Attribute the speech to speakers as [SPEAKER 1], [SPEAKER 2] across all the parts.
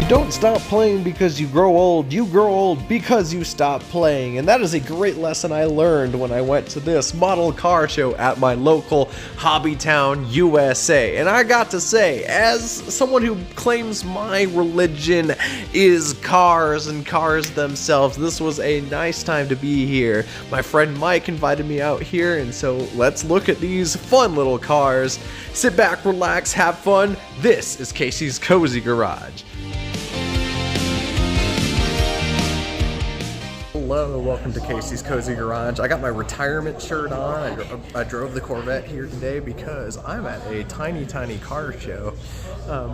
[SPEAKER 1] don't stop playing because you grow old because you stop playing. And that is a great lesson I learned when I went to this model car show at my local Hobbytown, USA. And I got to say, as someone who claims my religion is cars and cars themselves, this was a nice time to be here. My friend Mike invited me out here, and so let's look at these fun little cars. Sit back, relax, have fun. This is Casey's Cozy Garage. Hello, welcome to Casey's Cozy Garage. I got my retirement shirt on. I drove the Corvette here today because I'm at a tiny car show.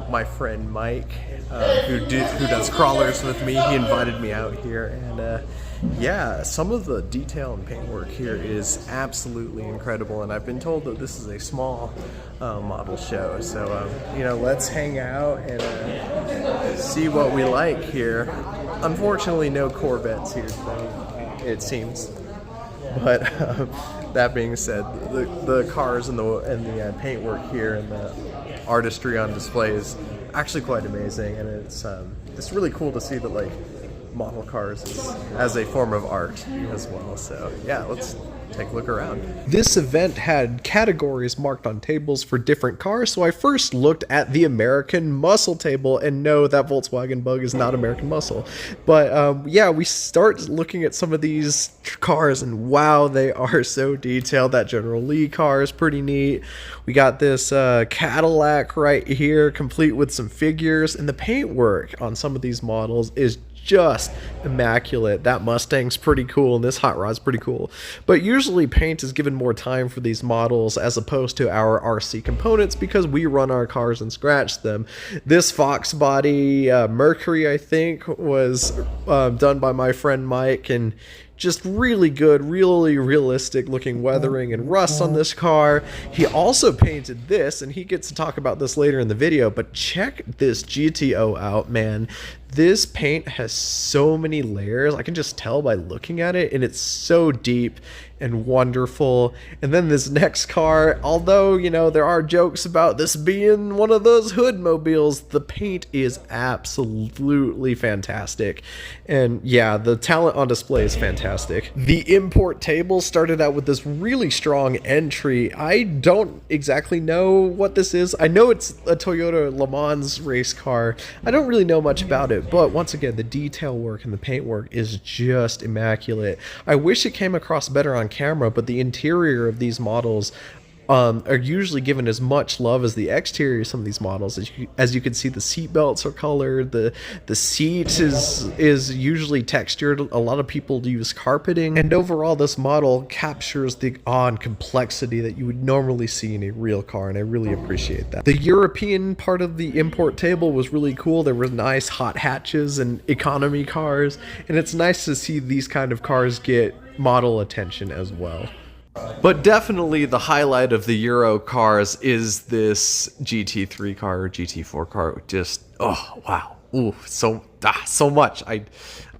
[SPEAKER 1] My friend Mike, who does crawlers with me, he invited me out here, and yeah, some of the detail and paintwork here is absolutely incredible, and I've been told that this is a small model show, so you know, let's hang out and see what we like here. Unfortunately, no Corvettes here today, it seems. But that being said, the cars and the paintwork here and the artistry on display is actually quite amazing, and it's really cool to see that like model cars as a form of art as well. So yeah, let's take a look around. This event had categories marked on tables for different cars, so I first looked at the American Muscle table, and no, that Volkswagen Bug is not American Muscle. But yeah, we start looking at some of these cars, and wow, they are so detailed. That General Lee car is pretty neat. We got this Cadillac right here, complete with some figures, and the paintwork on some of these models is just immaculate. That Mustang's pretty cool, and this hot rod's pretty cool. But usually paint is given more time for these models as opposed to our RC components because we run our cars and scratch them. This Fox body Mercury, I think, was done by my friend Mike, and just really good, really realistic looking weathering and rust on this car. He also painted this, and he gets to talk about this later in the video, but check this GTO out, man. This paint has so many layers. I can just tell by looking at it, and it's so deep and wonderful. And then this next car, although, you know, there are jokes about this being one of those hood mobiles, the paint is absolutely fantastic. And yeah, the talent on display is fantastic. The import table started out with this really strong entry. I don't exactly know what this is. I know it's a Toyota Le Mans race car. I don't really know much about it, but once again, the detail work and the paint work is just immaculate. I wish it came across better on camera, but the interior of these models are usually given as much love as the exterior of some of these models. As you can see, the seat belts are colored, the seat is usually textured. A lot of people use carpeting, and overall this model captures the awe and complexity that you would normally see in a real car, and I really appreciate that. The European part of the import table was really cool. There were nice hot hatches and economy cars, and it's nice to see these kind of cars get model attention as well. But definitely the highlight of the Euro cars is this GT3 car or GT4 car. Just, oh, wow. Ooh, so much.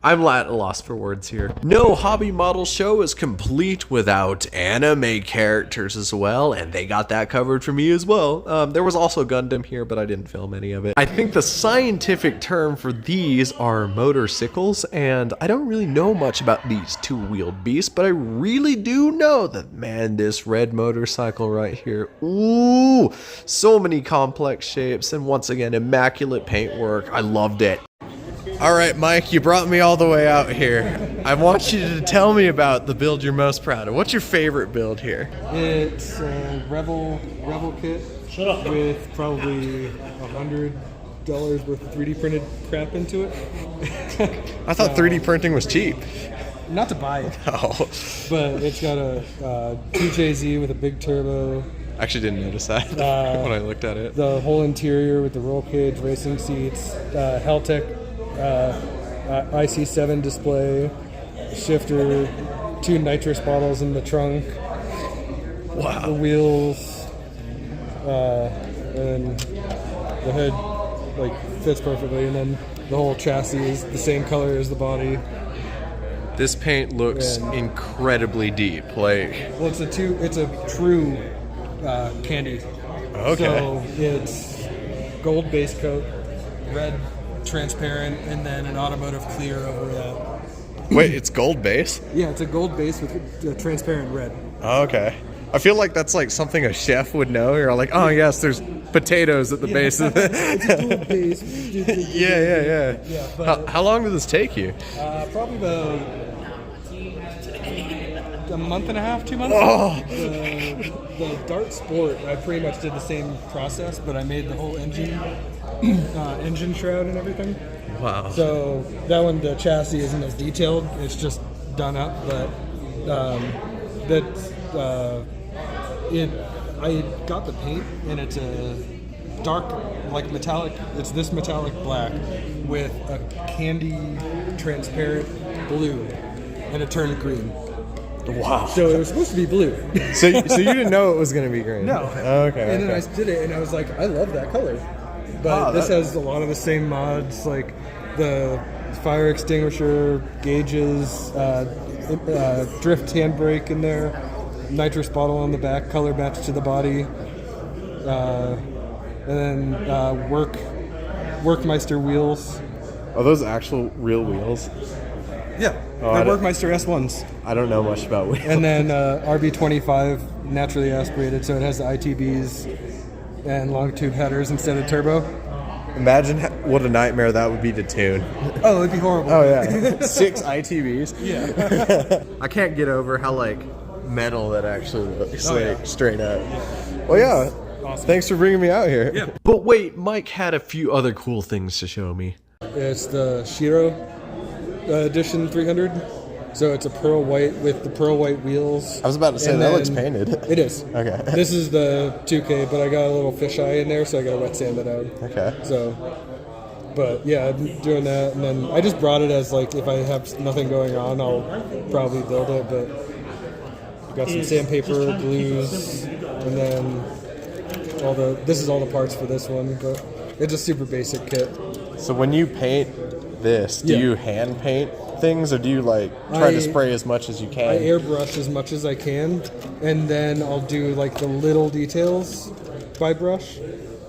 [SPEAKER 1] I'm at a loss for words here. No hobby model show is complete without anime characters as well, and they got that covered for me as well. There was also Gundam here, but I didn't film any of it. I think the scientific term for these are motorcycles, and I don't really know much about these two-wheeled beasts, but I really do know that, man, this red motorcycle right here, ooh, so many complex shapes, and once again, immaculate paintwork. I loved it. All right, Mike, you brought me all the way out here. I want you to tell me about the build you're most proud of. What's your favorite build here?
[SPEAKER 2] It's a Revel kit with probably $100 worth of 3D printed crap into it.
[SPEAKER 1] I thought 3D printing was cheap.
[SPEAKER 2] Not to buy it.
[SPEAKER 1] Oh.
[SPEAKER 2] But it's got a 2JZ with a big turbo.
[SPEAKER 1] I actually didn't notice that when I looked at it.
[SPEAKER 2] The whole interior with the roll cage, racing seats, Heltec IC7 display, shifter, 2 nitrous bottles in the trunk.
[SPEAKER 1] Wow.
[SPEAKER 2] The wheels, and the hood like fits perfectly, and then the whole chassis is the same color as the body.
[SPEAKER 1] This paint looks incredibly deep. Like,
[SPEAKER 2] well, it's a true candy.
[SPEAKER 1] Okay.
[SPEAKER 2] So it's gold base coat, red transparent, and then an automotive clear over that.
[SPEAKER 1] Wait, it's gold base?
[SPEAKER 2] Yeah, it's a gold base with a transparent red.
[SPEAKER 1] Oh, okay. I feel like that's like something a chef would know. You're like, oh yes, there's potatoes at the base of it.
[SPEAKER 2] It's a gold base.
[SPEAKER 1] Yeah.
[SPEAKER 2] but
[SPEAKER 1] How long did this take you?
[SPEAKER 2] probably about a month and a half, 2 months.
[SPEAKER 1] Oh.
[SPEAKER 2] The Dart Sport, I pretty much did the same process, but I made the whole engine shroud and everything.
[SPEAKER 1] Wow.
[SPEAKER 2] So that one, the chassis isn't as detailed. It's just done up, but I got the paint, and it's a dark, like metallic. It's this metallic black with a candy transparent blue, and it turned green.
[SPEAKER 1] Wow.
[SPEAKER 2] So it was supposed to be blue.
[SPEAKER 1] So you didn't know it was going to be green?
[SPEAKER 2] No.
[SPEAKER 1] Okay.
[SPEAKER 2] And then I did it, and I was like, I love that color. But this has a lot of the same mods, like the fire extinguisher, gauges, drift handbrake in there, nitrous bottle on the back, color match to the body, and then Workmeister wheels.
[SPEAKER 1] Are those actual real wheels?
[SPEAKER 2] Yeah,
[SPEAKER 1] I
[SPEAKER 2] they're
[SPEAKER 1] don't-
[SPEAKER 2] Workmeister S1s.
[SPEAKER 1] I don't know much about wheels.
[SPEAKER 2] And then RB25, naturally aspirated, so it has the ITBs and longitude headers instead of turbo.
[SPEAKER 1] Imagine what a nightmare that would be to tune.
[SPEAKER 2] Oh, it'd be horrible.
[SPEAKER 1] Oh yeah, 6 ITBs.
[SPEAKER 2] Yeah.
[SPEAKER 1] I can't get over how like metal that actually looks
[SPEAKER 2] Oh,
[SPEAKER 1] like
[SPEAKER 2] yeah.
[SPEAKER 1] straight up. Well, yeah.
[SPEAKER 2] Awesome.
[SPEAKER 1] Thanks for bringing me out here.
[SPEAKER 2] Yeah.
[SPEAKER 1] But wait, Mike had a few other cool things to show me.
[SPEAKER 2] It's the Shiro Edition 300. So it's a pearl white with the pearl white wheels.
[SPEAKER 1] I was about to say
[SPEAKER 2] And
[SPEAKER 1] that looks
[SPEAKER 2] then-
[SPEAKER 1] painted.
[SPEAKER 2] It is.
[SPEAKER 1] Okay.
[SPEAKER 2] This is the 2K, but I got a little fisheye in there, so I got to wet sand it out.
[SPEAKER 1] Okay.
[SPEAKER 2] So, but yeah, I'm doing that, and then I just brought it as like if I have nothing going on, I'll probably build it. But got some sandpaper, glues, and then this is all the parts for this one. But it's a super basic kit.
[SPEAKER 1] So when you paint this, do
[SPEAKER 2] Yeah.
[SPEAKER 1] you hand paint things, or do you like try to
[SPEAKER 2] I-
[SPEAKER 1] spray as much as you can?
[SPEAKER 2] I airbrush as much as I can, and then I'll do like the little details by brush,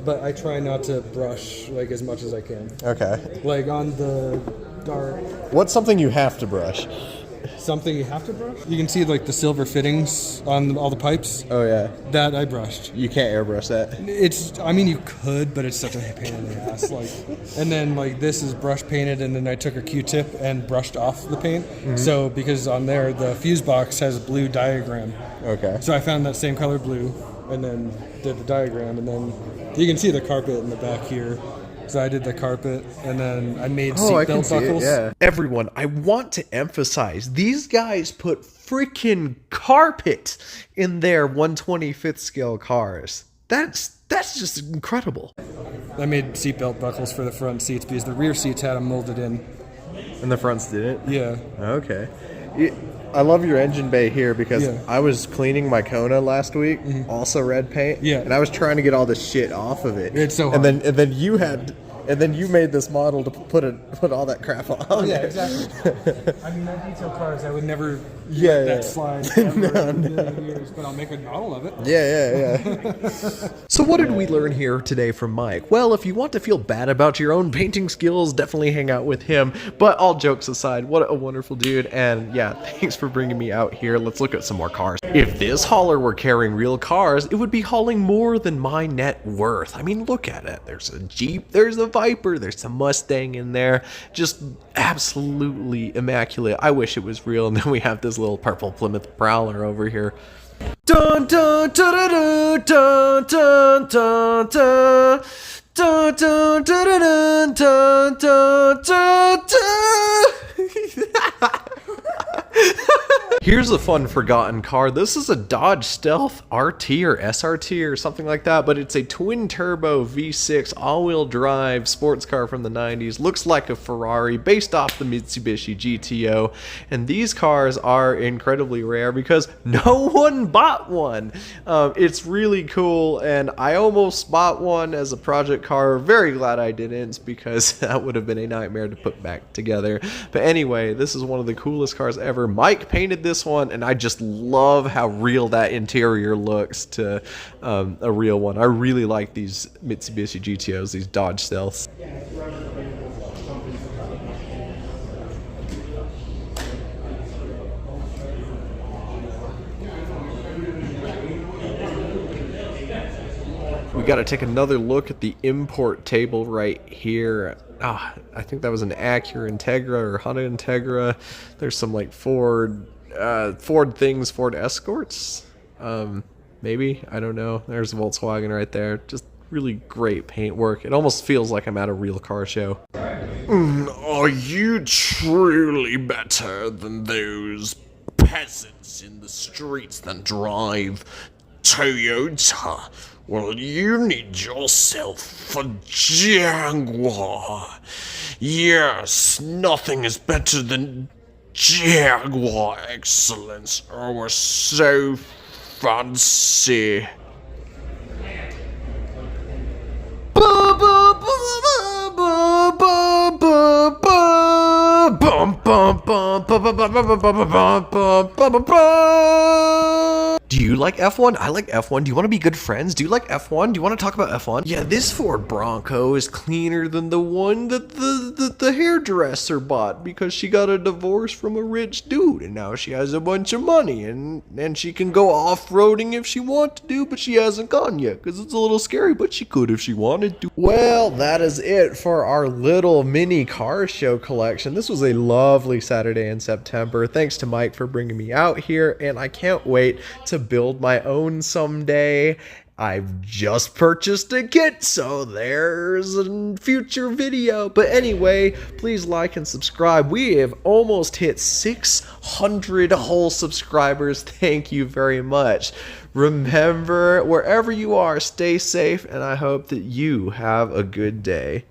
[SPEAKER 2] but I try not to brush like as much as I can.
[SPEAKER 1] Okay.
[SPEAKER 2] Like on the Dart,
[SPEAKER 1] What's something you have to brush?
[SPEAKER 2] something you have to brush. You can see like the silver fittings on all the pipes.
[SPEAKER 1] Oh yeah.
[SPEAKER 2] That I brushed.
[SPEAKER 1] You can't airbrush that.
[SPEAKER 2] I mean, you could, but it's such a pain in the ass. Like, and then like this is brush painted, and then I took a Q-tip and brushed off the paint. So because on there the fuse box has a blue diagram,
[SPEAKER 1] Okay.
[SPEAKER 2] so I found that same color blue, and then did the diagram, and then you can see the carpet in the back here. So I did the carpet, and then I made seatbelt buckles.
[SPEAKER 1] Everyone, I want to emphasize these guys put freaking carpet in their 125th scale cars. That's just incredible.
[SPEAKER 2] I made seatbelt buckles for the front seats because the rear seats had them molded in.
[SPEAKER 1] And the fronts didn't.
[SPEAKER 2] Yeah.
[SPEAKER 1] Okay. I love your engine bay here because
[SPEAKER 2] Yeah.
[SPEAKER 1] I was cleaning my Kona last week, also red paint.
[SPEAKER 2] Yeah.
[SPEAKER 1] And I was trying to get all this shit off of it.
[SPEAKER 2] It's so
[SPEAKER 1] And
[SPEAKER 2] hard.
[SPEAKER 1] then you made this model to put all that crap on.
[SPEAKER 2] Yeah,
[SPEAKER 1] there.
[SPEAKER 2] exactly. I mean, my detail cars, I would never
[SPEAKER 1] Yeah,
[SPEAKER 2] let
[SPEAKER 1] yeah.
[SPEAKER 2] that slide ever in a million years, but I'll make a model of it.
[SPEAKER 1] Yeah. So what did we learn here today from Mike? Well, if you want to feel bad about your own painting skills, definitely hang out with him. But all jokes aside, what a wonderful dude. And yeah, thanks for bringing me out here. Let's look at some more cars. If this hauler were carrying real cars, it would be hauling more than my net worth. I mean, look at it. There's a Jeep, there's a Viper, there's a Mustang in there. Just absolutely immaculate. I wish it was real. And then we have this little purple Plymouth Prowler over here. Dun dun dun dun dun dun dun dun dun dun dun dun dun dun dun. Here's a fun forgotten car. This is a Dodge Stealth RT or SRT or something like that, but it's a twin turbo V6 all-wheel drive sports car from the 90s. Looks like a Ferrari based off the Mitsubishi GTO, and these cars are incredibly rare because no one bought one. It's really cool, and I almost bought one as a project car. Very glad I didn't, because that would have been a nightmare to put back together. But anyway, this is one of the coolest cars ever. Mike painted this one, and I just love how real that interior looks to a real one. I really like these Mitsubishi GTOs, these Dodge Stealths. got to take another look at the import table right here. I think that was an Acura Integra or Honda Integra. There's some like Ford things, Ford Escorts. Maybe, I don't know. There's a Volkswagen right there. Just really great paint work. It almost feels like I'm at a real car show. Are you truly better than those peasants in the streets that drive Toyota? Well, you need yourself a Jaguar. Yes, nothing is better than Jaguar excellence. Oh, we're so fancy. Do you like F1? I like F1. Do you want to be good friends? Do you like F1? Do you want to talk about F1? Yeah, this Ford Bronco is cleaner than the one that the hairdresser bought because she got a divorce from a rich dude and now she has a bunch of money and she can go off-roading if she wants to, but she hasn't gone yet because it's a little scary, but she could if she wanted to. Well, that is it for our little mini car show collection. This was a lovely Saturday in September. Thanks to Mike for bringing me out here, and I can't wait to build my own someday. I've just purchased a kit, so there's a future video. But anyway, please like and subscribe. We have almost hit 600 whole subscribers. Thank you very much. Remember, wherever you are, stay safe, and I hope that you have a good day.